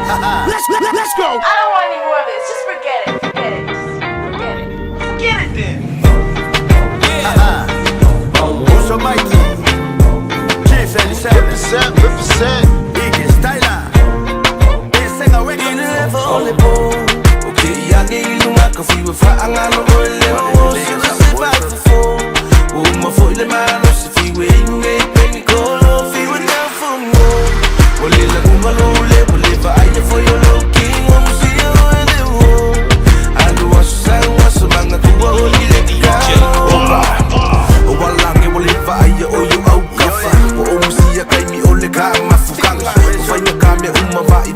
Let's go. I don't want any more of this. Just forget it. Forget it. Just forget it. Forget it then. What's up, Mikey? G57. Represent. Biggie Styler. Okay, yagi ilunga kafi wafa angalo ole mo sila se vai fo. O ma foi le mano se fi we nge penny colo fi we down for mo. Ole la gumalo le ole va ai for your looking o mo si o ele wo. Alu wasu manga tu ole le ka. O wala ke ole va ai o you au kafa. O mo si ya kai mi ole ka mafukanga. Fai na kame uma va i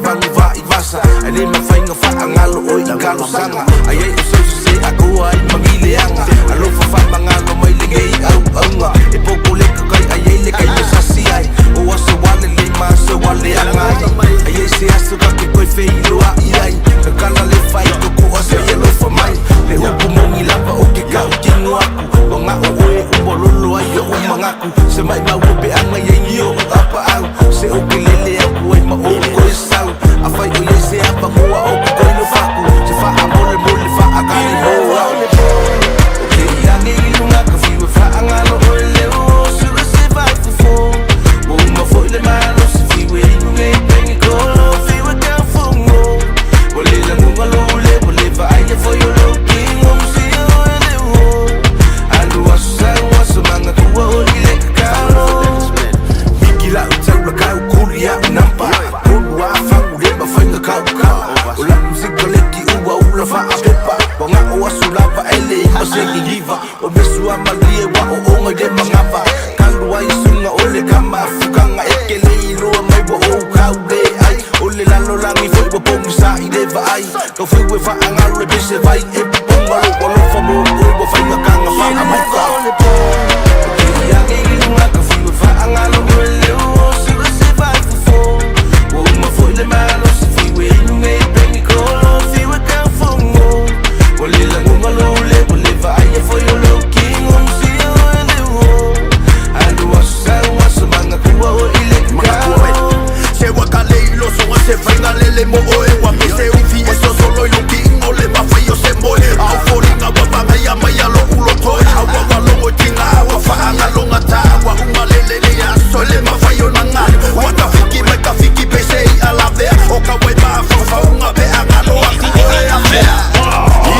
vasa. Ale ma fai nga fa angalo o ingalo sanga. Ayay uso ako ay magileanga. Alo fa mangalo may ligay au nga. Ipopuli ka kay ayay ligay sa siyay. O asa wale lima sa wale angay. Ayay siya sa kakikoy feilo a iyay. Nagkala le fay ko ko asa yelo fa may. Le upo mong ilapa o kikaw kingo ako. Mga uwe umbololo ay o umangaku. Sa may mawupi ang ayay niyo ang apaaw. Se ukilele ako ay maukoy saw. Afay o yay siya panguwa o kukoy no faku. Sa fa amole muli fa akali mo. Okay, yang ilunga kafi we fa angalo ole o. Sura se vai fufo. O ma foi le malo se fi we nge pengi kolo fi we down for mo. Ole la ngalo ole ole va ai for your looking o mo si o ele wo. Alu wasu manga tuwa ole le kakalo. Bigila utau la kau kulia nampa. Kulwa fa ule ma fa nga kau ka. Ola musika leki uwa ula fa apepa. Wanga o asulava ele masegi giva. O besua malie wa o onga de mangapa. Kalua isunga ole kama afukanga ekele ilua mai wa o kaude ai. Ole lalo langi foi wa pongi sa ide va ai. Kau fui we fa angalo le bese vai e ponga lo wa lo fa mo o wa fa nga kanga fa amuka. Yang ilunga kau fui we fa angalo ole o. Sura se vai fufo. O ma foi le malo se fi we nge pengi kolo fi we down for mo. Ole la ngalo le ole va ai for your looking o si o ele wo. Alu wasu manga kuwa o ile ka. Se wakale ilo so se venga lele mo oe. Wa mi se ufi eso solo yo king ole ma fai yo se moe. Au foringa wa banga ya maya lo ulo toy. Au wa lo tinga wa fa anga lo ngata wa umalele le ya sole ma fai yo nanga. Wa ta fiki me ka fiki pese ala ve. O ka we ma fa unga be anga lo aku oe a ve.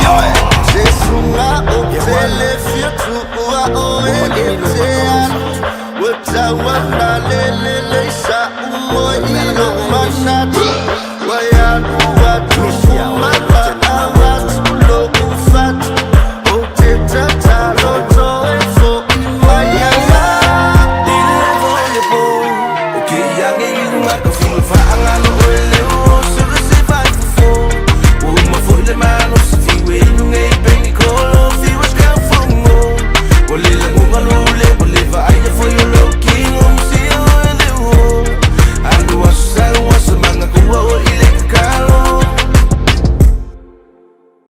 Yo Se sunga o tele fiatu wa o etea. Wata wana lele le sa umo ilo manati.